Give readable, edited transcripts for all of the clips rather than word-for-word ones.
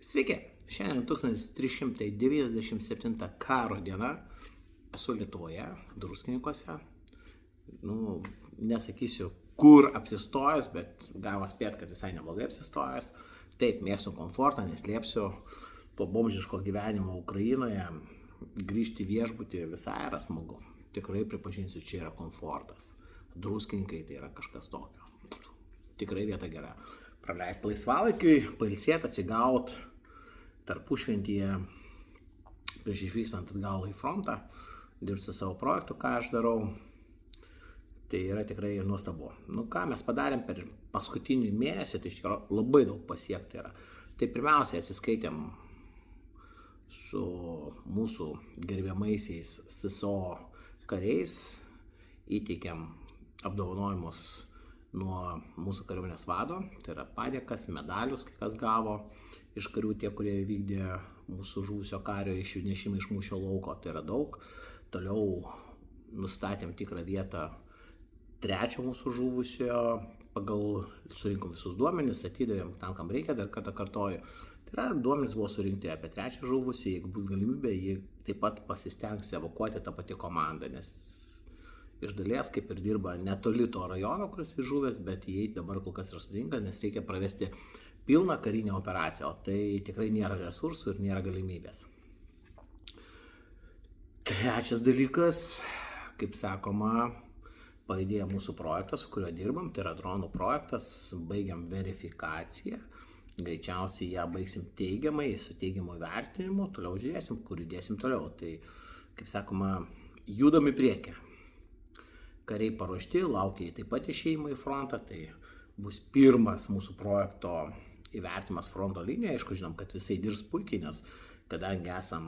Sveiki, šiandien 1397 karo diena, esu Lietuvoje, Druskininkuose. Nesakysiu, kur apsistojęs, bet galima spėti, kad visai neblogai apsistojęs. Taip, mėgstu komfortą, neslėpsiu, po bomžiško gyvenimo Ukrainoje grįžti viešbutį visai yra smagu. Tikrai pripažinsiu, čia yra komfortas. Druskininkai tai yra kažkas tokio. Tikrai vieta gera. Praleisti laisvalaikiui, pailsėti, atsigauti tarpušventyje prieš išvykstant atgal į frontą, dirbti su savo projektu, ką aš darau. Tai yra tikrai nuostabu. Ką mes padarėm per paskutinį mėnesį, tai iš tikrųjų labai daug pasiekti yra. Tai pirmiausia, atsiskaitėm su mūsų gerbiamaisiais SSO kariais, įteikėm apdovanojimus nuo mūsų kariuomenės vado, tai yra padėkas, medalius, kai kas gavo iš karių, tie, kurie vykdė mūsų žuvusio kario išnešimą iš mūšio lauko, tai yra daug. Toliau nustatėm tikrą vietą trečio mūsų žuvusio, pagal surinkom visus duomenis, atidavėm tam, kam reikia, dar kartą kartoju. Tai yra, duomenys buvo surinkti apie trečią žuvusį, jeigu bus galimybė, jį taip pat pasistengs evakuoti tą patį komandą, nes iš dalies kaip ir dirba netoli to rajono, kuris žuvęs, bet jį dabar kol kas yra sudėtinga, nes reikia pravesti pilną karinę operaciją, o tai tikrai nėra resursų ir nėra galimybės. Trečias dalykas, kaip sakoma, pajudėjo mūsų projektas, su kuriuo dirbam, tai yra dronų projektas, baigiam verifikaciją, greičiausiai ją baigsim teigiamai, su teigiamu vertinimu, toliau žiūrėsim, kur judėsim toliau. Tai, kaip sakoma, judam į priekį. Kariai paruošti, laukia taip pat išėjimo į frontą, tai bus pirmas mūsų projekto įvertimas fronto linijoje. Aišku, žinom, kad visai dirbs puikiai, nes kadangi esam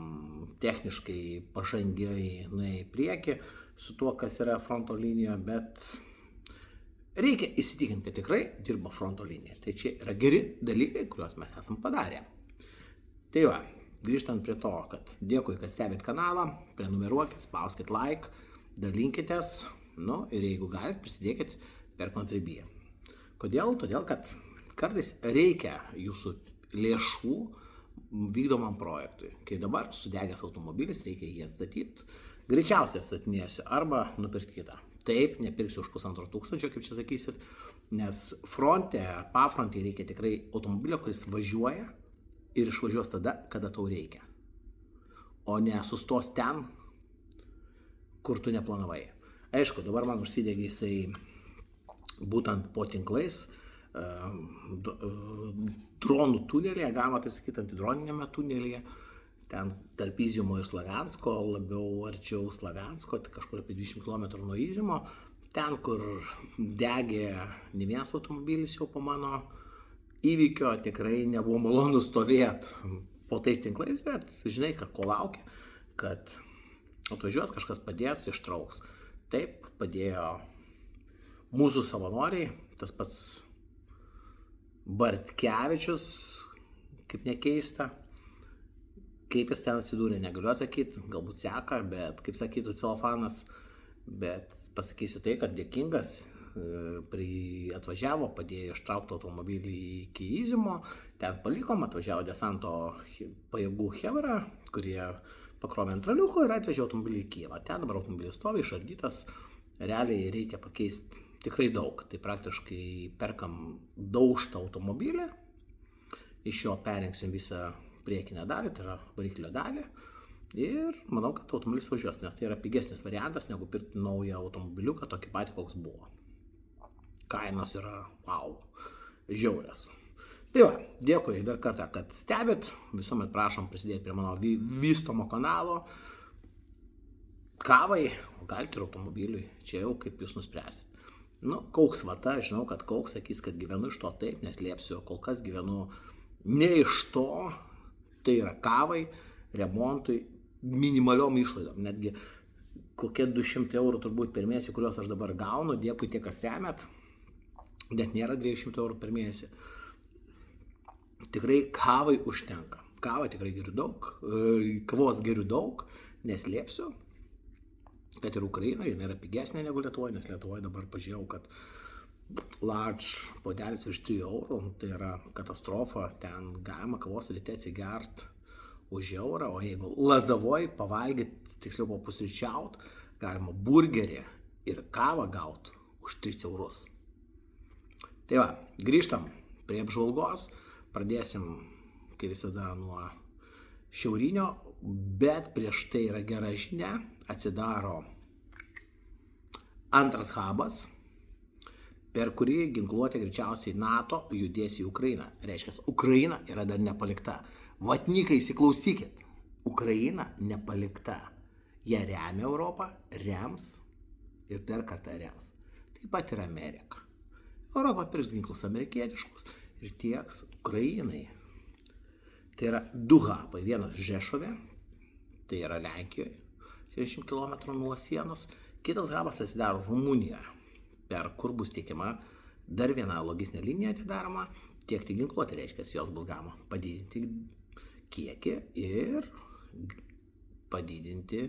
techniškai pažangiai nuėję į priekį su tuo, kas yra fronto linijoje, bet reikia įsitikinti, kad tikrai dirba fronto linija. Tai čia yra geri dalykai, kuriuos mes esam padarę. Tai va, grįžtant prie to, kad dėkui, kad stebit kanalą, prenumeruokit, spauskit like, dalinkitės. Ir jeigu galit, prisidėkit per Contribui. Kodėl? Todėl, kad kartais reikia jūsų lėšų vykdomam projektui. Kai dabar sudegęs automobilis, reikia jį atstatyti, greičiausiai atstatinėsiu arba nupirkti kitą. Taip, nepirksiu už 1500, kaip čia sakysit, nes pafronte reikia tikrai automobilio, kuris važiuoja ir išvažiuos tada, kada tau reikia. O ne sustos ten, kur tu neplanavai. Aišku, dabar man užsidegė jisai būtent po tinklais, dronų tunelėje, galima taip sakyti, antidroninėme tunelėje, ten tarp Iziumo ir Slaviansko, labiau arčiau Slaviansko, tai kažkur apie 20 km nuo Iziumo, ten, kur degė ne vienas automobilis jau po mano įvykio, tikrai nebuvo malonu stovėti po tais tinklais, bet žinai, ko laukia, kad atvažiuos, kažkas padės, ištrauks. Taip, padėjo mūsų savanoriai, tas pats Bartkevičius, kaip nekeista. Kaip jis ten atsidūrė, negaliu atsakyti, galbūt seka, bet kaip sakytų celofanas, bet pasakysiu tai, kad dėkingas, atvažiavo, padėjo ištraukti automobilį iki Iziumo, ten palikom, atvažiavo desanto pajėgų chebra, kurie pakrovė ant traliuko ir atvežė automobilį į Kijevą. Ten dabar automobilis stovi, išardytas, realiai reikia pakeisti tikrai daug. Tai praktiškai perkam daužtą automobilį, iš jo perinksim visą priekinę dalį, tai yra variklio dalį. Ir manau, kad automobilis važiuos, nes tai yra pigesnis variantas, negu pirkti naują automobiliuką, tokį patį, koks buvo. Kainos yra, wow, žiaurios. Tai va, dėkui dar kartą, kad stebit, visuomet prašom prisidėti prie mano vystomo kanalo. Kavai, galite ir automobiliui, čia jau kaip jūs nuspręsit. Kauks vata, žinau, kad Kauks sakys, kad gyvenu iš to, taip, neslėpsiu, kol kas gyvenu ne iš to, tai yra kavai, remontui, minimaliom išlaidom, netgi kokie 200 eurų turbūt per mėnesį, kuriuos aš dabar gaunu, dėkui tie, kas remiat, net nėra 200 eurų per mėnesį. Tikrai kavai užtenka. Kavą tikrai geriu daug, kavos geriu daug, neslėpsiu, kad ir Ukrainoje jinai yra pigesnė negu Lietuvoje, nes Lietuvoje dabar pažiūrėjau, kad large puodelis virš 3 eurų, tai yra katastrofa, ten galima kavos ryte atsigert už eurą, o jeigu Lazavoj pavalgyti, tiksliau papusryčiaut, galima burgerį ir kavą gauti už 3 eurus. Tai va, grįžtam prie apžvalgos, pradėsim, kaip visada, nuo šiaurinio, bet prieš tai yra gera žinia, atsidaro antras hubas, per kurį ginkluotė greičiausiai NATO judės į Ukrainą. Reiškia, Ukraina yra dar nepalikta. Vatnikai, įsiklausykit, Ukraina nepalikta. Jie remia Europą, rems ir dar kartą rems. Taip pat ir Amerika. Europa pirks ginklus amerikietiškus ir tieks Ukrainai. Tai yra 2 hubai, vienas Žešove, tai yra Lenkijoje, 70 km nuo sienos, kitas hubas atsidaro Rumunijoje, per kur bus tiekiama dar viena logistinė linija atidaroma, tiekti ginkluotę, reiškia, jos bus galima padidinti kiekį ir padidinti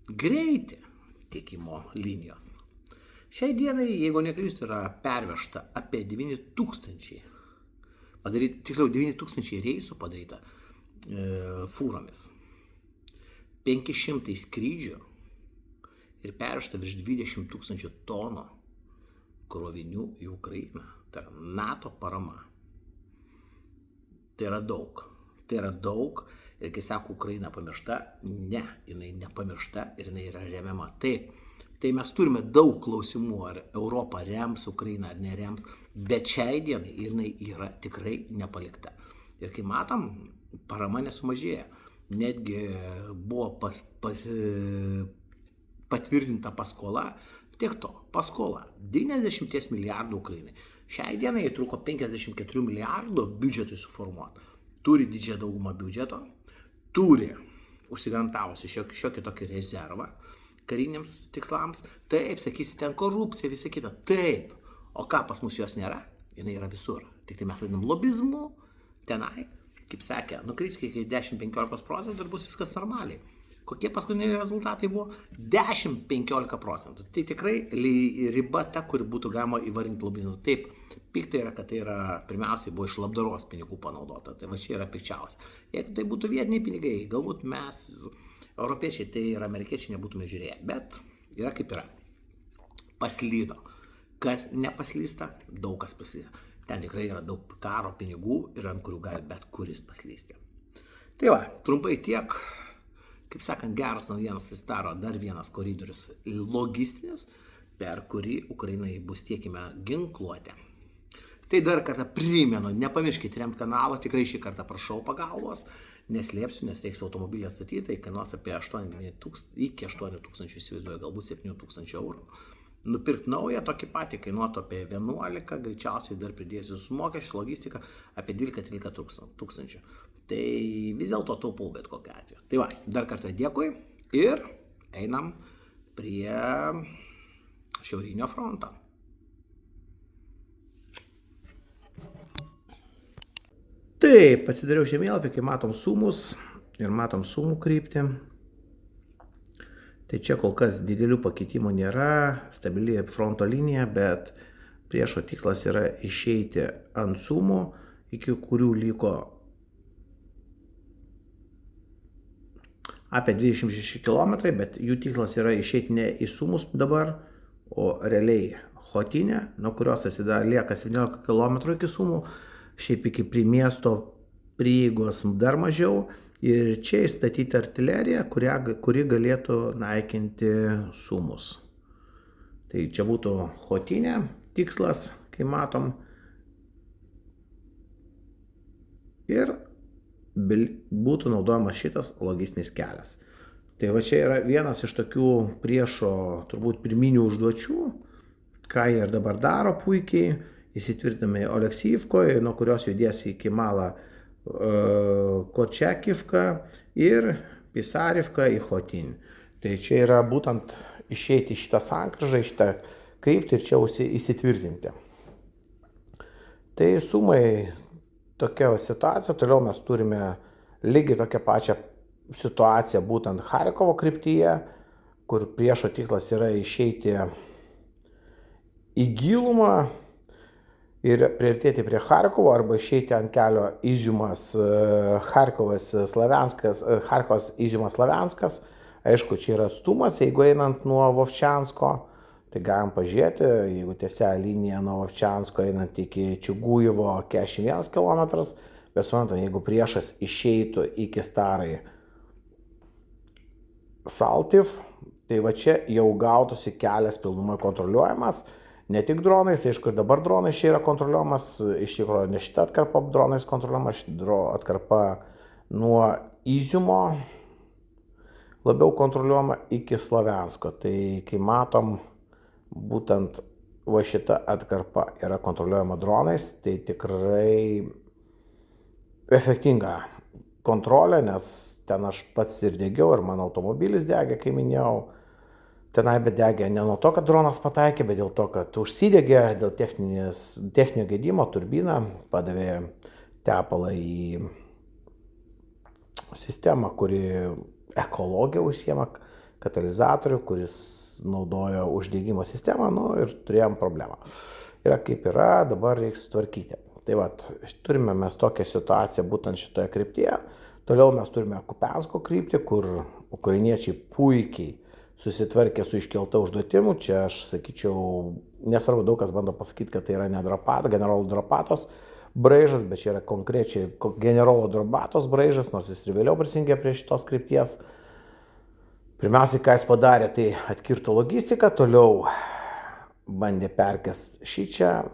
greitį tiekimo linijos. Šiai dienai, jeigu neklystu, yra pervežta apie 9000 padaryta, tiksliau 9000 reisų padaryta fūromis, 500 skrydžių ir pervežta virš 20 000 tonų krovinių į Ukrainą. Tai yra NATO parama. Tai yra daug. Tai yra daug. Ir kai sako, Ukraina pamiršta, ne, jinai nepamiršta ir jinai yra remiama. Taip, tai mes turime daug klausimų, ar Europa rems Ukrainą ar nerems, bet šiai dienai jinai yra tikrai nepalikta. Ir kai matom, parama nesumažėja. Netgi buvo patvirtinta paskola, tiek to, paskola 90 milijardų Ukrainai. Šiai dienai truko 54 milijardų biudžetui suformuoti. Turi didžiąją daugumą biudžeto, turi užsigarantavusi šiokį tokį rezervą kariniams tikslams. Taip, sakysi, ten korupcija, visa kita. Taip, o ką pas mus jos nėra? Jinai yra visur. Tik tai mes vadinam lobizmu, tenai, kaip sakė, nukriskite iki 10-15% ir bus viskas normaliai. Kokie paskutiniai rezultatai buvo? 10-15%. Tai tikrai riba ta, kuri būtų galima įvardinti lobizmu. Taip, piktai yra, kad tai yra, pirmiausiai buvo iš labdaros pinigų panaudota. Tai va čia yra pikčiausia. Jeigu tai būtų vietiniai pinigai, galbūt mes, europiečiai, tai ir amerikiečiai nebūtume žiūrėję. Bet yra kaip yra. Paslydo. Kas nepaslysta, daug kas paslysta. Ten tikrai yra daug karo pinigų ir ant kurių gali bet kuris paslysti. Tai va, trumpai tiek. Kaip sakant, geras naujienas atsidaro dar vienas koridorius logistinis, per kurį Ukrainai bus tiekime ginkluotė. Tai dar kartą primenu, nepamirškite remti kanalą, tikrai šį kartą prašau pagalbos, neslėpsiu, nes reiks automobilį statyti, tai kainuos apie 8 tūkstančių, įsivaizduoju, galbūt 7 000 eurų. Nupirkti naują tokį patį kainuotų apie 11, greičiausiai dar pridėsiu su mokesčių, logistika apie 12-13 tūkstančių. Tai vis dėlto taupau bet kokiu atveju. Tai va, dar kartą dėkui ir einam prie šiaurinio fronto. Taip, pasidariau žemėlapį, kai matom sumus ir matom sumų kryptį. Tai čia kol kas didelių pakeitimų nėra, stabili fronto linija, bet priešo tikslas yra išeiti ant sumų, iki kurių liko apie 26 km, bet jų tikslas yra išeiti ne į sumus dabar, o realiai Chotinė, nuo kurios lieka 17 km iki sumų, šiaip iki prie miesto prieigos dar mažiau. Ir čia įstatyti artileriją, kuri galėtų naikinti sumus. Tai čia būtų Chotinė tikslas, kai matom. Ir būtų naudojamas šitas logistinis kelias. Tai va čia yra vienas iš tokių priešo turbūt pirminių užduočių, ką jie ir dabar daro puikiai, įsitvirtinami Oleksijivkoje, nuo kurios judės į Kimalą Kočekivką ir Pisarivką į Chotinį. Tai čia yra būtent išeiti į šitą sankryžą, į šitą kryptį ir čia įsitvirtinti. Tai sumai tokia situacija, toliau mes turime lygiai tokią pačią situaciją būtent Charkovo kryptyje, kur priešo tikslas yra išeiti į gilumą ir priartėti prie Charkovo arba išeiti ant kelio Iziumas, Charkovas, Slavianskas, Charkovas, Iziumas, Slavianskas. Aišku, čia yra atstumas, jeigu einant nuo Vovčiansko, tai galim pažiūrėti, jeigu tiesia linija nuo Vovčiansko einant iki Čiugujevo 41 km, bet suprantam, jeigu priešas išeitų iki Starai Saltiv, tai va čia jau gautųsi kelias pilnumai kontroliuojamas. Ne tik dronais, aišku, ir dabar dronais čia yra kontroliuojamas, iš tikrųjų ne šitą atkarpą dronais kontroliuojama, šitą atkarpą nuo Iziumo labiau kontroliuojama iki Slaviansko. Tai kai matom, būtent va šita atkarpa yra kontroliuojama dronais, tai tikrai efektinga kontrolė, nes ten aš pats ir degiau, ir mano automobilis degė, kai minėjau. Tenai bet degė ne nuo to, kad dronas pataikė, bet dėl to, kad užsidegė dėl techninio gedimo turbina, padavė tepalą į sistemą, kuri ekologiją užsiema, katalizatorių, kuris naudojo uždegimo sistemą, ir turėjom problemą. Yra kaip yra, dabar reiks sutvarkyti. Tai va, turime mes tokią situaciją būtent šitoje kryptyje. Toliau mes turime Kupiansko kryptį, kur ukrainiečiai puikiai susitvarkė su iškelta užduotimu. Čia aš sakyčiau, nesvarbu, daug kas bando pasakyti, kad tai yra ne generolo Dropatos braižas, bet čia yra konkrečiai generolo Dropatos braižas, nors jis ir vėliau prisijungė prie šitos krypties. Pirmiausiai, ką jis padarė, tai atkirto logistiką, toliau bandė perkest šičia.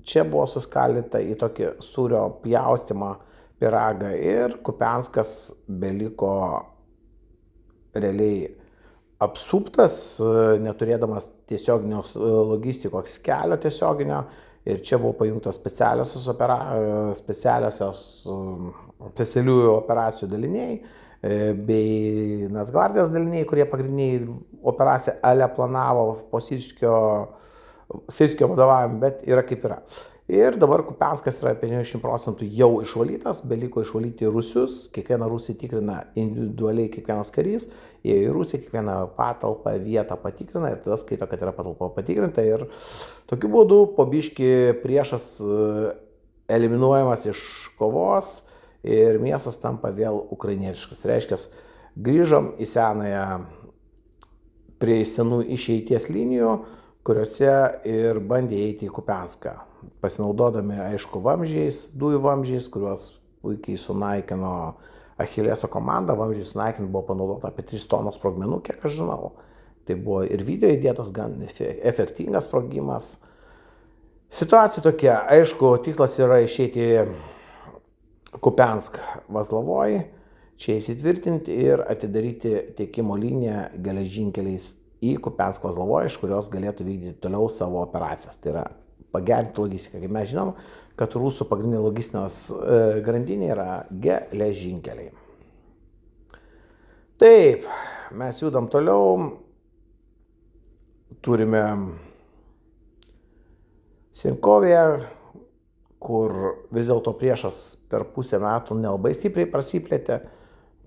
Čia buvo suskaldyta į tokį sūrio pjaustymą pyragą ir Kupianskas beliko realiai apsuptas, neturėdamas tiesioginės logistikos kelio tiesioginio, ir čia buvo pajungtos specialiųjų operacijų daliniai bei Nacgvardijos daliniai, kurie pagrindiniai operaciją Ale planavo po Sirskio vadovavimą, bet yra kaip yra. Ir dabar Kupianskas yra 50% jau išvalytas, beliko išvalyti rusius, kiekvieną rusį tikrina individualiai kiekvienas karys, jie į Rusiją kiekvieną patalpą, vietą patikrina ir tada skaito, kad yra patalpa patikrinta, ir tokiu būdu po biškį priešas eliminuojamas iš kovos ir miestas tampa vėl ukrainietiškas. Reiškia, grįžom į senąją prie senų išeities linijų, kuriuose ir bandė eiti į Kupianską, pasinaudodami, aišku, vamzdžiais, dujų vamzdžiais, kuriuos puikiai sunaikino Achilleso komanda. Vamzdžiai sunaikinti buvo panaudota apie 3 tonos sprogmenų, kiek aš žinau. Tai buvo ir video įdėtas gan efektingas sprogimas. Situacija tokia, aišku, tikslas yra išeiti Kupiansk Vazlavoj, čia įsitvirtinti ir atidaryti tiekimo liniją geležinkeliais į Kupiansk Vazlavoj, iš kurios galėtų vykdyti toliau savo operacijas. Tai yra pagerinti logistiką. Kaip mes žinom, kad rusų pagrindinė logistinės grandinė yra geležinkeliai. Taip, mes judam toliau. Turime Sinkoviją, kur vis dėlto priešas per pusę metų nelabai stipriai prasiplėtė.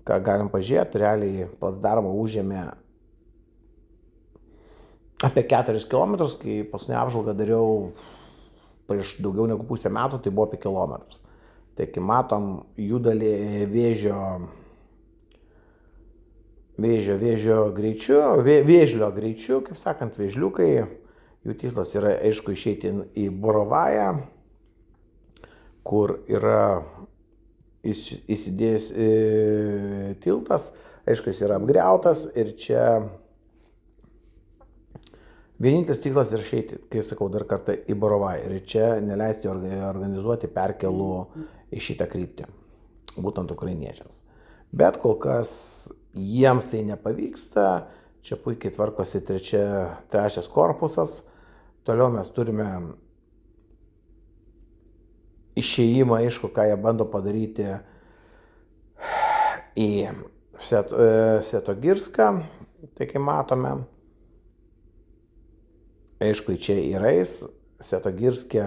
Ką galim pažiūrėti, realiai placdarmą užėmė apie 4 km, kai paskutinę apžvalgą dariau prieš daugiau negu pusę metų, tai buvo apie kilometras. Tai kai matom, juda vėžlio greičiu, kaip sakant, vėžliukai, jų tikslas yra, aišku, išeiti į Borovają, kur yra įsidėjęs tiltas, aišku, jis yra apgriautas ir čia vienintelis tikslas yra išeiti, kai sakau dar kartą, į Borovają ir čia neleisti organizuoti perkelų į šitą kryptį, būtent ukrainiečiams. Bet kol kas jiems tai nepavyksta, čia puikiai tvarkosi trečias korpusas, toliau mes turime išėjimą, aišku, ką jie bando padaryti į Svetogirską, tai kai matome. Aišku, čia yra Svetogirske,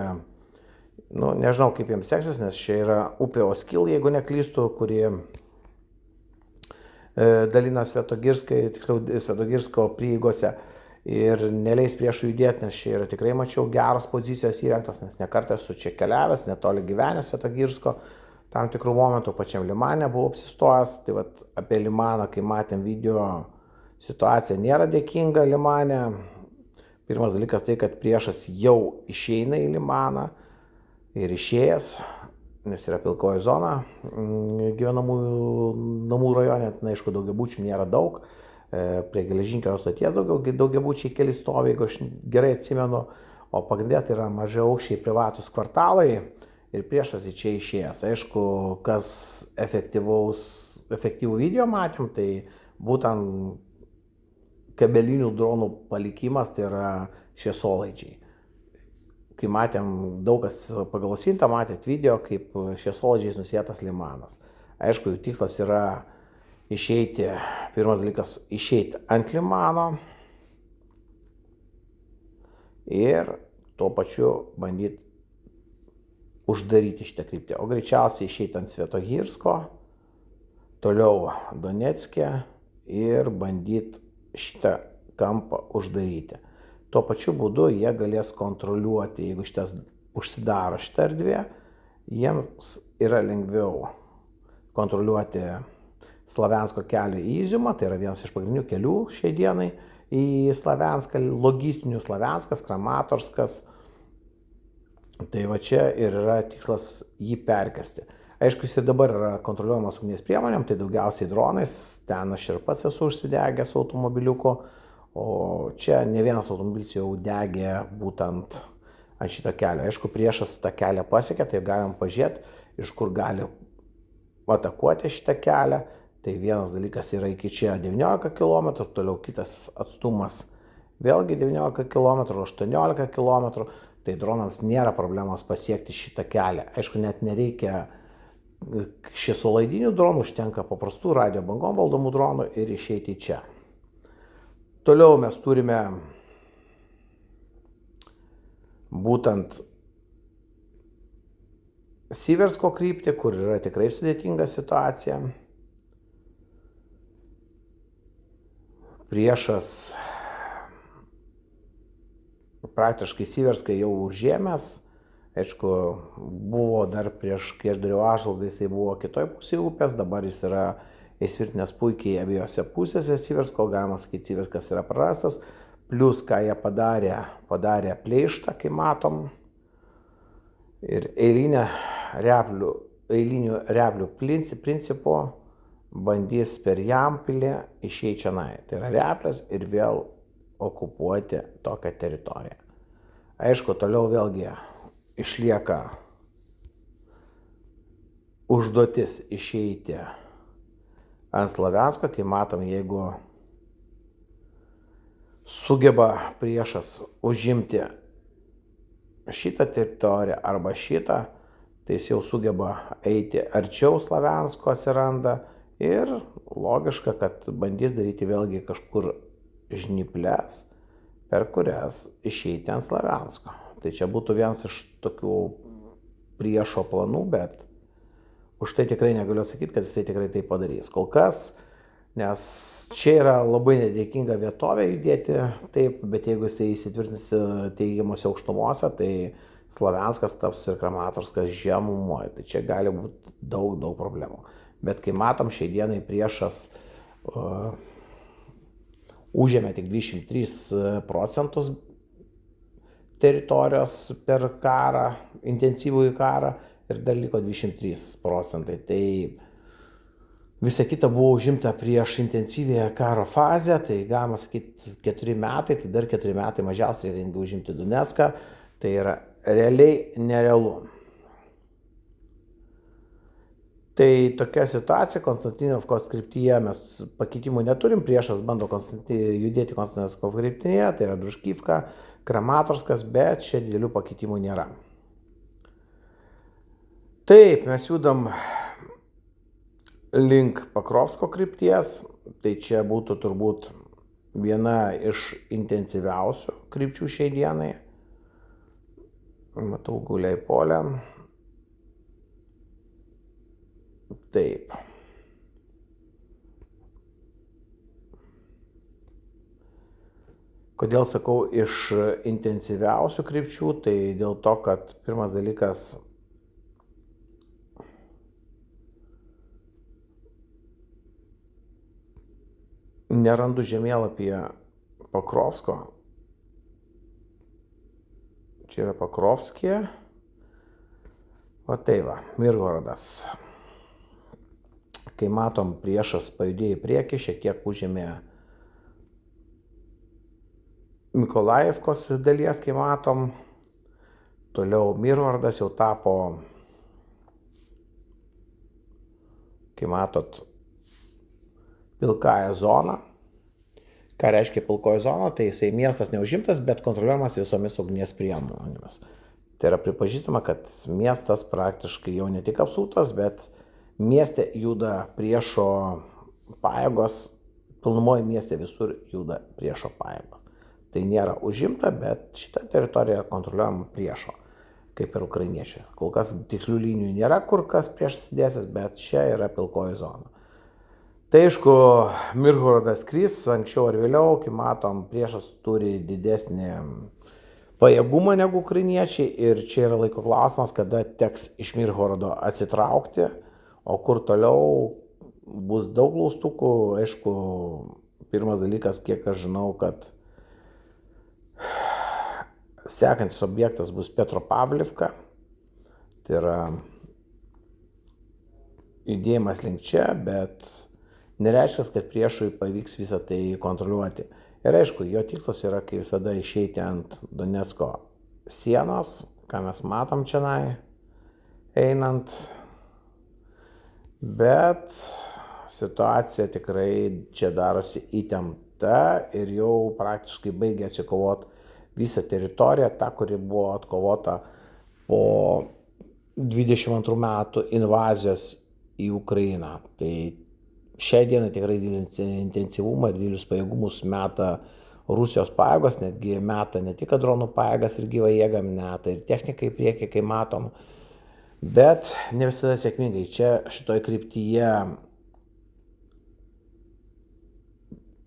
nežinau kaip jiems seksis, nes čia yra upė Oskil, jeigu neklystu, kuri dalina Svetogirskai, tiksliau Svetogirsko prieigose. ir neleis priešų judėti, nes čia yra tikrai, mačiau, geros pozicijos įrengtos, nes nekartą esu čia keliavęs, netoli gyvenęs Svetogirsko, tam tikrų momentų pačiam Limane buvau apsistojęs. Tai vat apie Limaną, kai matėm video, situacija nėra dėkinga Limane. Pirmas dalykas tai, kad priešas jau išeina į Limaną ir išėjęs, nes yra pilkoji zona gyvenamųjų namų rajone, na, aišku, daugiabučių nėra daug, prie geležinkelio stoties daugiabučiai keli stovi, jeigu aš gerai atsimenu, o pagrindė tai yra mažaaukščiai privatus kvartalai ir priešas į čia išėjęs. Aišku, kas efektyvų video matėm, tai būtent kabelinių dronų palikimas, tai yra šviesolaidžiai. Kai matėm, daug kas pagal Sintą matėt video, kaip šviesolaidžiais nusėtas Limanas. Aišku, jų tikslas yra išeiti, pirmas dalykas, išeiti ant Limano ir tuo pačiu bandyti uždaryti šitą kryptį. O greičiausiai išeiti ant Svetogirsko, toliau Donecke ir bandyti šitą kampą uždaryti. Tuo pačiu būdu jie galės kontroliuoti, jeigu šitas užsidaro šitą erdvę, jiems yra lengviau kontroliuoti Slaviansko kelio į Izjumą, tai yra vienas iš pagrindinių kelių šiai dienai į Slavianską, logistinių Slavianskas, Kramatorskas. Tai va čia ir yra tikslas jį perkasti. Aišku, jis ir dabar yra kontroliuojamas ugnies priemonėm, tai daugiausiai dronais, ten aš ir pats esu užsidegęs automobiliuko, o čia ne vienas automobilis jau degė būtent ant šito kelio. Aišku, priešas tą kelią pasiekė, tai galim pažiūrėti, iš kur gali atakuoti šitą kelią. Tai vienas dalykas yra iki čia 19 km, toliau kitas atstumas vėlgi 19 km, 18 km. Tai dronams nėra problemos pasiekti šitą kelią. Aišku, net nereikia šviesolaidinių dronų, užtenka paprastų radio bangom valdomų dronų ir išeiti čia. Toliau mes turime būtent Siversko kryptį, kur yra tikrai sudėtinga situacija. Priešas praktiškai Siverską jau užėmęs. Aišku, buvo dar kai aš dariau apžvalgą, jisai buvo kitoj pusėje upės, dabar jis yra įsvirtinęs puikiai abiejose pusėse Siversko, galima sakyti, Siverskas yra prarastas. Plius, ką jie padarė pleištą, kai matom, ir eilinių replių principu bandys per Jampilį išeiti čionai. Tai yra replės ir vėl okupuoti tokią teritoriją. Aišku, toliau vėlgi išlieka užduotis išeiti ant Slaviansko, kai matom, jeigu sugeba priešas užimti šitą teritoriją arba šitą, tai jis jau sugeba eiti arčiau Slaviansko atsiranda ir logiška, kad bandys daryti vėlgi kažkur žnyples, per kurias išeiti ant Slaviansko. Tai čia būtų vienas iš tokių priešo planų, bet už tai tikrai negaliu sakyti, kad jisai tikrai tai padarys. Kol kas, nes čia yra labai nedėkinga vietovė judėti taip, bet jeigu jisai įsitvirtins teigiamose aukštumose, tai Slavianskas taps ir Kramatorskas žemumoje. Tai čia gali būti daug problemų. Bet kai matom, šiai dienai priešas užėmė tik 23% teritorijos per karą, intensyvųjį karą, ir dar liko 23%. Tai visa kita buvo užimta prieš intensyvėje karo fazę, tai galima sakyti 4 metai, tai dar 4 metai mažiausiai reikia užimti Donecką, tai yra realiai nerealu. Tai tokia situacija, Konstantinovkos kryptyje mes pakeitimų neturim, priešas bando judėti Konstantinovkos kryptyje, tai yra Družkivka, Kramatorskas, bet čia didelių pakeitimų nėra. Taip, mes judam link Pakrovsko krypties, tai čia būtų turbūt viena iš intensyviausių krypčių šiai dienai. Matau Guliai polę. Taip. Kodėl sakau iš intensyviausių krypčių, tai dėl to, kad pirmas dalykas nerandu žemėlapyje Pakrovsko. Čia yra Pakrovskė. O tai va, Mirgorodas. Kai matom, priešas pajudėjo į priekį, šiek tiek užėmė Mikolajevkos dalies, kai matom. Toliau Mirgorodas jau tapo, kai matot, pilkąją zoną. Ką reiškia pilkoji zona? Tai jisai miestas neužimtas, bet kontroliuojamas visomis ugnies priemonėmis. Tai yra pripažįstama, kad miestas praktiškai jau ne tik apsuptas, bet mieste juda priešo pajėgos, pilnumoje mieste visur juda priešo pajėgos. Tai nėra užimta, bet šita teritorija kontroliuojama priešo, kaip ir ukrainiečiai. Kol kas tikslių linijų nėra, kur kas priešas dėsis, bet čia yra pilkoji zona. Tai aišku, Mirgorodas kris anksčiau ar vėliau, kai matom, priešas turi didesnį pajėgumą negu ukrainiečiai ir čia yra laiko klausimas, kada teks iš Mirgorodo atsitraukti, o kur toliau bus daug klaustukų. Aišku, pirmas dalykas, kiek aš žinau, kad sekantis objektas bus Petropavlivka, tai yra judėjimas link čia, bet nereiškia, kad priešui pavyks visą tai kontroliuoti. Ir aišku, jo tikslas yra, kaip visada, išeiti ant Donecko sienos, ką mes matom čionai einant. Bet situacija tikrai čia darosi įtempta ir jau praktiškai baigia atsikovoti visą teritoriją, tą, kuri buvo atkovota po 22 metų invazijos į Ukrainą. Tai šiai dienai tikrai didelį intensyvumą ir didelius pajėgumus meta Rusijos pajėgos, netgi meta ne tik dronų pajėgas ir gyvą jėgą, meta ir techniką į priekį, kai matom, bet ne visada sėkmingai. Čia šitoj kryptyje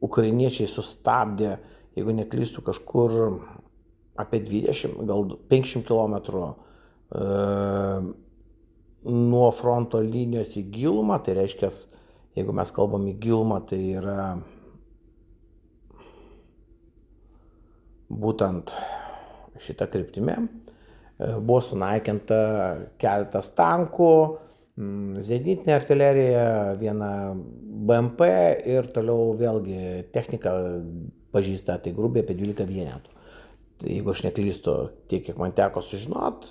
ukrainiečiai sustabdė, jeigu neklystu, kažkur apie 20, gal 500 km nuo fronto linijos į gilumą, tai reiškia, jeigu mes kalbam į gilumą, tai yra būtent šitą kryptimį. Buvo sunaikinta keletas tankų, zenitinė artilerija, viena BMP ir toliau vėlgi technika pažįsta, tai grubiai apie 12 vienetų. Tai jeigu aš neklystu, tiek kiek man teko sužinot,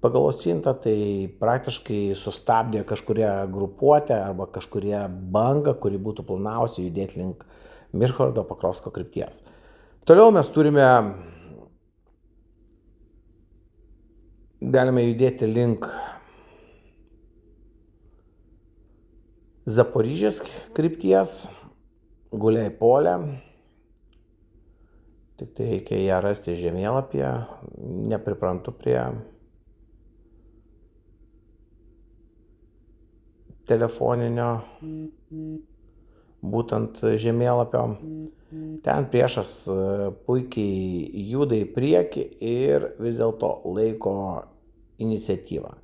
pagal Osintą, tai praktiškai sustabdė kažkuria grupuotė arba kažkuria banga, kuri būtų planavusi judėti link Mirgorodo Pakrovsko krypties. Toliau mes galime judėti link Zaporižės krypties, Guliai-Polė. Tik tai reikia ją rasti žemėlapyje, nepriprantu prie telefoninio būtent žemėlapio. Ten priešas puikiai juda į priekį ir vis dėlto laiko iniciatyvą.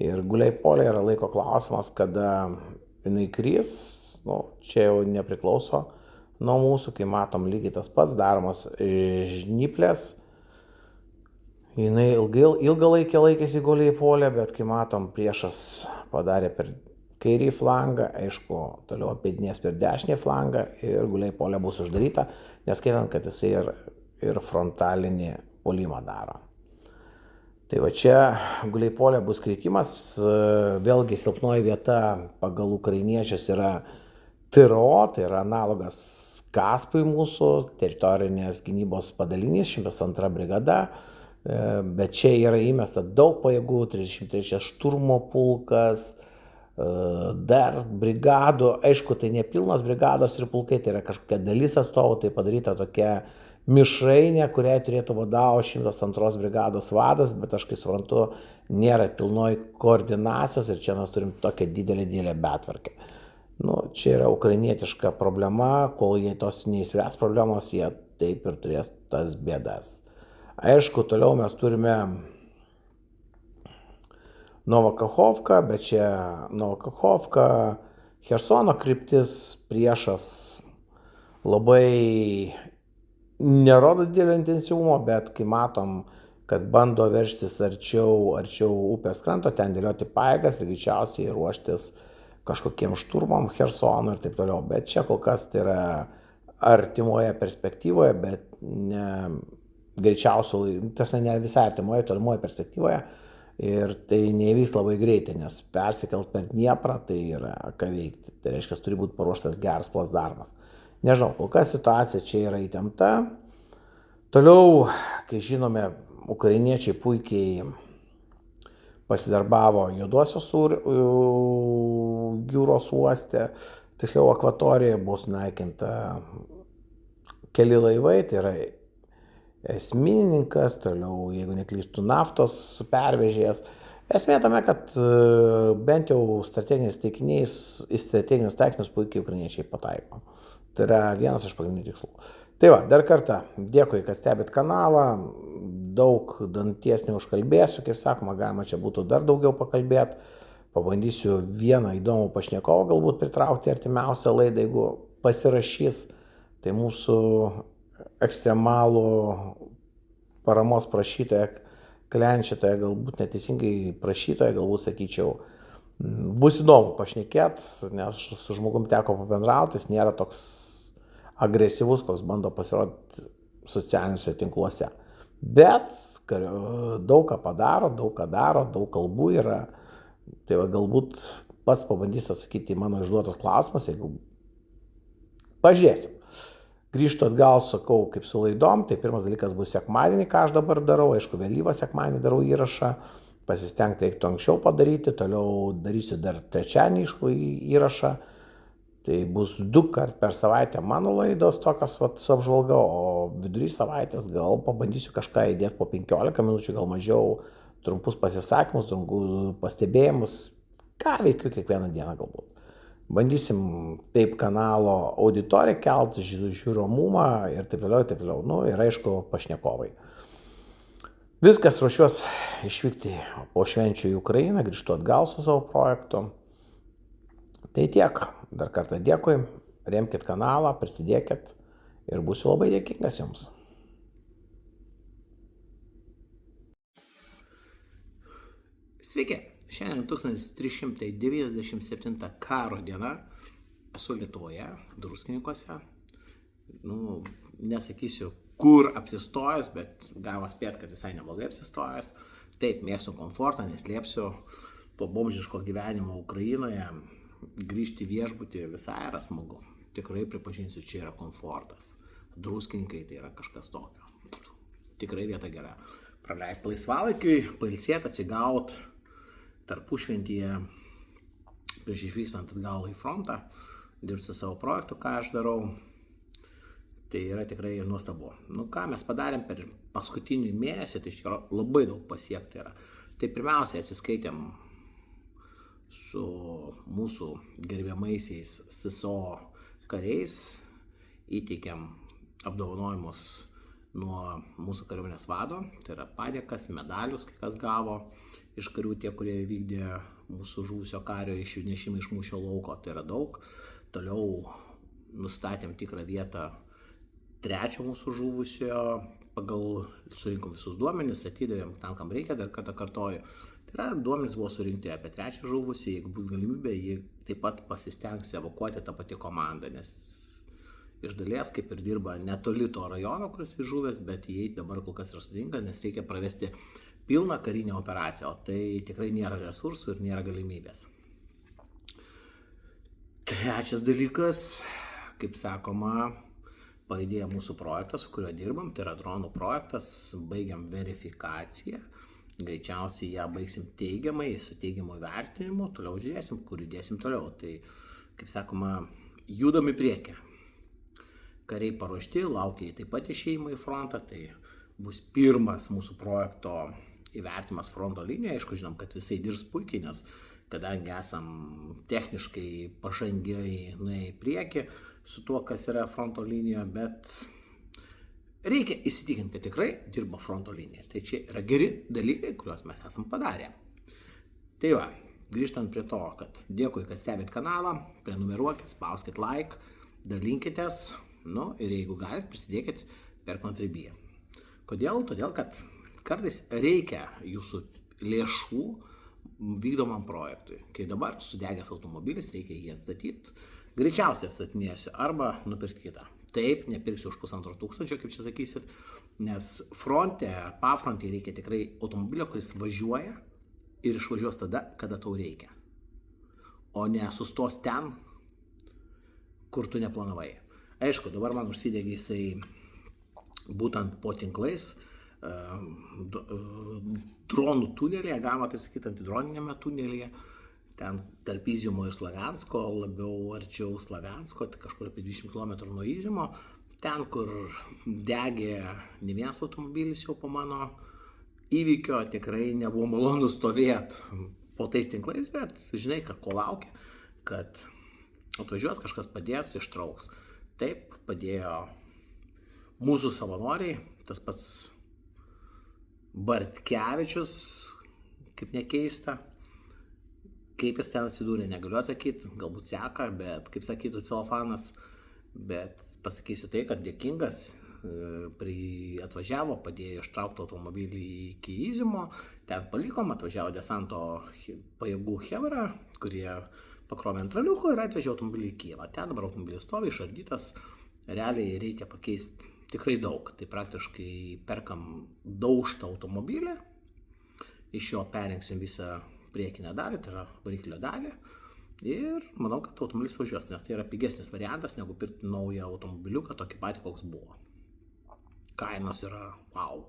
Ir Guliai-Polė yra laiko klausimas, kada jinai kris. Čia jau nepriklauso nuo mūsų, kai matom lygiai tas pats daromas žnyplės. Jinai ilgą laikę laikėsi Guliai-Polė, bet kai matom, priešas padarė per kairį flangą, aišku, toliau apėdinės per dešinį flangą ir Guliai-Polė bus uždaryta, neskaitant, kad jisai ir frontalinį puolimą daro. Tai va čia Guliai-Polė bus kritimas, vėlgi silpnoji vieta pagal ukrainiečius yra TRO, tai yra analogas Kaspui mūsų, teritorinės gynybos padalinys, 102 brigada, bet čia yra įmesta daug pajėgų, 33 šturmo pulkas, dar brigadų, aišku, tai ne pilnos brigados ir pulkai, tai yra kažkokia dalis atstovų, tai padaryta tokia mišrainė, kuriai turėtų vadovauti 102 brigados vadas, bet aš kai suprantu, nėra pilnoj koordinacijos ir čia mes turim tokią didelę betvarkę. Čia yra ukrainietiška problema, kol jie tos neįspręs problemos, jie taip ir turės tas bėdas. Aišku, toliau mes turime Novakachovka, bet čia Novakachovka, Chersono kryptis, priešas labai nerodo didelio intensyvumo, bet kai matom, kad bando veržtis arčiau upės kranto, ten dėlioti pajėgas ir greičiausiai ruoštis kažkokiem šturmam Chersono ir taip toliau. Bet čia kol kas tai yra artimoje perspektyvoje, bet ne greičiausiai, tas ne visai artimoje, tolimoje perspektyvoje. Ir tai neįvyks labai greitai, nes persikelt per Dnieprą tai yra ką veikti. Tai reiškia, turi būti paruoštas geras placdarmas. Nežinau, kol kas situacija čia yra įtempta. Toliau, kai žinome, ukrainiečiai puikiai pasidarbavo Juodosios jūros uoste, tiksliau akvatorijoje buvo sunaikinta keli laivai, tai yra esmininkas, toliau, jeigu neklystų, naftos pervežėjas. Esmė tame, kad bent jau strateginiais taikiniais, į strateginius taikinius puikiai ukrainiečiai pataiko. Tai yra vienas iš pagrindinių tikslų. Tai va, dar kartą dėkui, kad stebit kanalą, daug danties neužkalbėsiu, kaip sakoma, galima čia būtų dar daugiau pakalbėti. Pabandysiu vieną įdomų pašnekovą galbūt pritraukti artimiausią laidą, jeigu pasirašys, tai mūsų ekstremalų paramos prašytoja, klienčitoja, galbūt neteisingai prašytoja, galbūt sakyčiau, bus įdomu pašnekėti, nes su žmogum teko pabendrauti, jis nėra toks agresyvus, koks bando pasirodyti socialiniuose tinkluose. Bet daug ką padaro, daug kalbų yra, tai va, galbūt pats pabandys atsakyti į mano išduotus klausimus, jeigu pažiūrėsim. Grįžtu atgal, sakau, kaip su laidom, tai pirmas dalykas bus sekmadienį, ką aš dabar darau, aišku, vėlyvą sekmadienį darau įrašą, pasistengti reiktų anksčiau padaryti, toliau darysiu dar trečiadienį įrašą, tai bus 2 kartus per savaitę mano laidos tokios su apžvalga, o vidury savaitės gal pabandysiu kažką įdėti po 15 minučių, gal mažiau, trumpus pasisakymus, trumpus pastebėjimus, ką veikiu kiekvieną dieną galbūt. Bandysim taip kanalo auditoriją kelt, žiūromumą ir taip toliau. Nu, ir aišku, pašnekovai. Viskas, ruošiuos išvykti po švenčių į Ukrainą, grįžtu atgal su savo projektu. Tai tiek. Dar kartą dėkui, remkit kanalą, prisidėkit ir būsiu labai dėkingas jums. Sveiki. Šiandien 1397 karo diena, esu Lietuvoje, Druskininkuose. Nesakysiu, kur apsistojęs, bet galima spėti, kad visai neblogai apsistojęs. Taip, mėgstu komfortą, neslėpsiu, po bomžiško gyvenimo Ukrainoje grįžti viešbutį visai yra smagu. Tikrai pripažinsiu, čia yra komfortas. Druskininkai tai yra kažkas tokio. Tikrai vieta gera. Praleisti laisvalaikiui, pailsėti, atsigauti. Tarpušventyje, prieš išvykstant atgal į frontą, dirbsiu savo projektų, ką aš darau. Tai yra tikrai nuostabu. Ką mes padarėm per paskutinį mėnesį, tai iš tikrųjų labai daug pasiekti yra. Tai pirmiausia, atsiskaitėm su mūsų gerbiamaisiais SSO kariais, įteikėm apdovanojimus nuo mūsų kariuomenės vado, tai yra padėkas, medalius, kai kas gavo iš karių, tie, kurie vykdė mūsų žuvusio kario išnešimą iš mūšio lauko, tai yra daug. Toliau nustatėm tikrą vietą trečio mūsų žuvusio, pagal surinkom visus duomenis, atidavėm tam, kam reikia, dar kartą kartoju. Tai yra, duomenys buvo surinkti apie trečią žuvusį, jeigu bus galimybė, jį taip pat pasistengs evakuoti tą patį komandą, nes iš dalies kaip ir dirba netoli to rajono, kuris žuvęs, bet jį dabar kol kas yra sudėtinga, nes reikia pravesti pilną karinę operaciją, o tai tikrai nėra resursų ir nėra galimybės. Trečias dalykas, kaip sakoma, pajudėjo mūsų projektas, su kuriuo dirbam, tai yra dronų projektas, baigiam verifikaciją, greičiausiai ją baigsim teigiamai, su teigiamu vertinimu, toliau žiūrėsim, kur judėsim toliau. Tai, kaip sakoma, judam į priekį. Kariai paruošti, laukia taip pat išėjimo į frontą, tai bus pirmas mūsų projekto įvertimas fronto linijoje. Aišku, žinom, kad visai dirbs puikiai, nes kadangi esam techniškai pažangiai nuėję į priekį su tuo, kas yra fronto linijoje, bet reikia įsitikinti, kad tikrai dirba fronto linija. Tai čia yra geri dalykai, kuriuos mes esam padarę. Tai va, grįžtant prie to, kad dėkui, kad stebit kanalą, prenumeruokit, spauskit like, dalinkitės, ir jeigu galit, prisidėkit per Contribui. Kodėl? Todėl, kad kartais reikia jūsų lėšų vykdomam projektui. Kai dabar sudegęs automobilis, reikia jį atstatyti, greičiausiai atstatinėsiu arba nupirkti kitą. Taip, nepirksiu už 1500, kaip čia sakysit, nes pafronte reikia tikrai automobilio, kuris važiuoja ir išvažiuos tada, kada tau reikia. O ne sustos ten, kur tu neplanavai. Aišku, dabar man užsidegė jisai būtent po tinklais, dronų tunelėje, galima taip sakyti, antidroninėme tunelėje, ten tarp Iziumo ir Slaviansko, labiau arčiau Slaviansko, tai kažkur apie 20 km nuo Iziumo, ten, kur degė ne vienas automobilis jau po mano įvykio, tikrai nebuvo malonu stovėti po tais tinklais, bet žinai, ko laukia, kad atvažiuos, kažkas padės, ištrauks. Taip padėjo mūsų savanoriai, tas pats Bartkevičius, kaip nekeista, kaip jis ten atsidūrė, negaliu atsakyti, galbūt seka, bet kaip sakytų celofanas, bet pasakysiu tai, kad dėkingas, atvažiavo, padėjo ištraukti automobilį iki Iziumo, ten palikom, atvažiavo desanto pajėgų chebra, kurie pakrovė ant raliuko ir atvežė automobilį į Kijevą. Ten dabar automobilis stovi, išardytas, realiai reikia pakeisti tikrai daug. Tai praktiškai perkam daužtą automobilį, iš jo perrinksim visą priekinę dalį, tai yra variklio dalį. Ir manau, kad automobilis važiuos, nes tai yra pigesnis variantas, negu pirkti naują automobiliuką, tokį patį, koks buvo. Kainos yra, wow,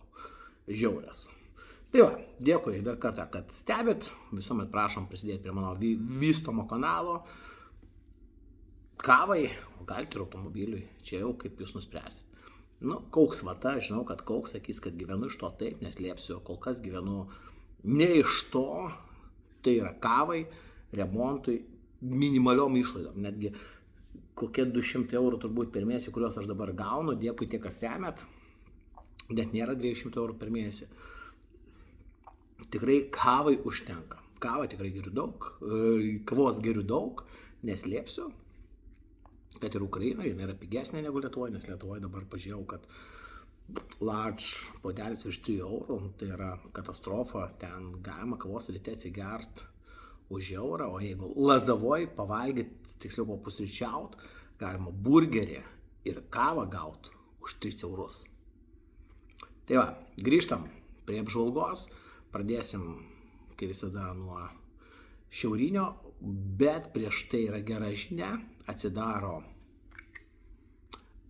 žiaurios. Tai va, dėkui dar kartą, kad stebit, visuomet prašom prisidėti prie mano vystomo kanalo. Kavai, galite ir automobiliui, čia jau kaip jūs nuspręsit. Kauks vata, žinau, kad Kauks sakys, kad gyvenu iš to, taip, neslėpsiu, kol kas gyvenu ne iš to, tai yra kavai, remontui, minimaliom išlaidom, netgi kokie 200 eurų turbūt per mėnesį, kuriuos aš dabar gaunu, dėkui tie, kas remiat, net nėra 200 eurų per mėnesį. Tikrai kavai užtenka, kavą tikrai geriu daug, kavos geriu daug, neslėpsiu. Kad ir Ukrainoje jinai yra pigesnė negu Lietuvoje, nes Lietuvoje dabar pažiūrėjau, kad large puodelis virš 3 eurų, tai yra katastrofa, ten galima kavos ryte atsigert už eurą, o jeigu Lazavoj pavalgyti, tiksliau papusryčiaut, galima burgerį ir kavą gauti už 3 eurus. Tai va, grįžtam prie apžvalgos, pradėsim, kaip visada, nuo šiaurinio, bet prieš tai yra gera žinia, atsidaro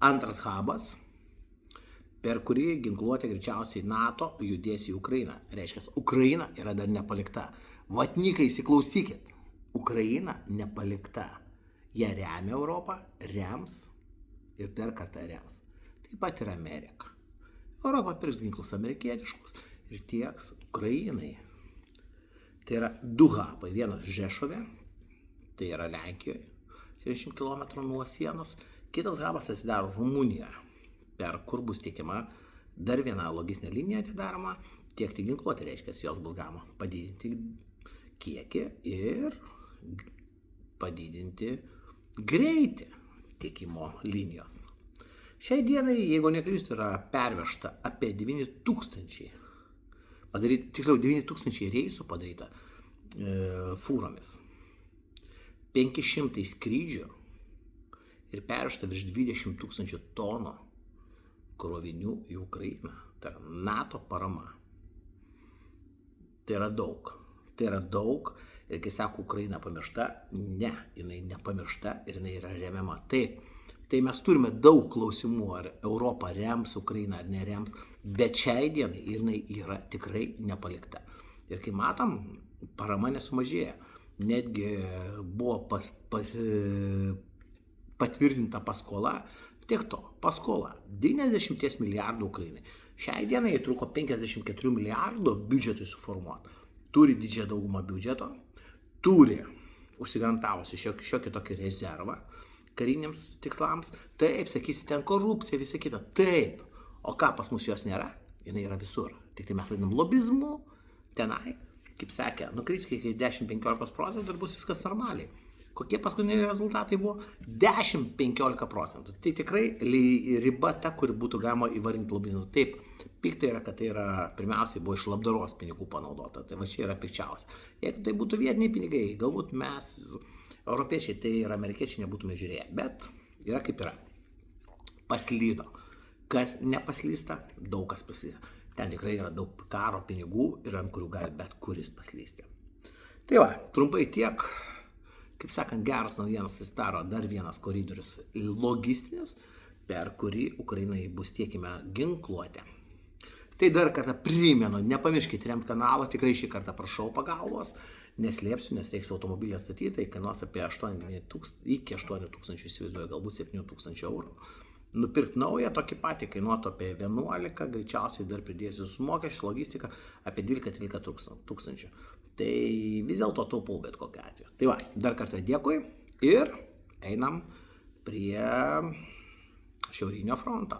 antras hubas, per kurį ginkluotė greičiausiai NATO judės į Ukrainą. Reiškia, Ukraina yra dar nepalikta. Vatnikai, įsiklausykit, Ukraina nepalikta. Jie remia Europą, rems ir dar kartą rems. Taip pat ir Amerika. Europa pirks ginklus amerikietiškus ir tieks Ukrainai. Tai yra 2 hubai, vienas Žešove, tai yra Lenkijoje, 70 km nuo sienos, kitas hubas atsidaro Rumunijoje, per kur bus tiekiama dar viena logistinė linija atidaroma, tiekti ginkluotę, reiškia, jos bus galima padidinti kiekį ir padidinti greitį tiekimo linijos. Šiai dienai, jeigu neklystu, yra pervežta apie 9000 tiksliau 9000 reisų padaryta fūromis, 500 skrydžių ir pervežta virš 20 000 tonų krovinių į Ukrainą. Tai yra NATO parama. Tai yra daug. Ir kai sako, Ukraina pamiršta, ne, jinai nepamiršta ir jinai yra remiama. Taip, tai mes turime daug klausimų, ar Europa rems Ukrainą ar nerems, bet šiai dienai jinai yra tikrai nepalikta. Ir kai matom, parama nesumažėja. Netgi buvo patvirtinta paskola, tiek to, paskola 90 milijardų Ukrainai. Šiai dienai truko 54 milijardų biudžetui suformuoti. Turi didžiąją daugumą biudžeto, turi užsigarantavusi šiokį tokį rezervą kariniams tikslams. Taip, sakysi, ten korupcija, visa kita. Taip, O ką pas mus jos nėra, jinai yra visur. Tik tai mes vadinam lobizmu, tenai, kaip sakė, nukris iki 10-15% ir bus viskas normaliai. Kokie paskutiniai rezultatai buvo? 10-15%. Tai tikrai riba ta, kuri būtų galima įvardinti lobizmu. Taip, piktai yra, kad tai yra, pirmiausiai buvo iš labdaros pinigų panaudota. Tai va čia yra pikčiausia. Jeigu tai būtų vietiniai pinigai, galbūt mes, europiečiai, tai ir amerikiečiai nebūtume žiūrėję. Bet yra kaip yra. Paslydo. Kas nepaslysta, daug kas paslysta. Ten tikrai yra daug karo pinigų ir ant kurių gali bet kuris paslysti. Tai va, trumpai tiek. Kaip sakant, geras naujienas susidaro dar vienas koridorius logistinis, per kurį Ukrainai bus tiekime ginkluotę. Tai dar kartą primenu, nepamirškite remti kanalą, tikrai šį kartą prašau pagalbos, neslėpsiu, nes reiks automobilį statyti, tai kainuos apie 8 tūkstančių, įsivaizduoju, galbūt 7 tūkstančių eurų. Nupirkti naują tokį patį kainuotų apie 11, greičiausiai dar pridėsiu su mokesčių, logistika apie 12-13 tūkstančių. Tai vis dėlto taupau bet kokiu atveju. Tai va, dar kartą dėkui ir einam prie šiaurinio fronto.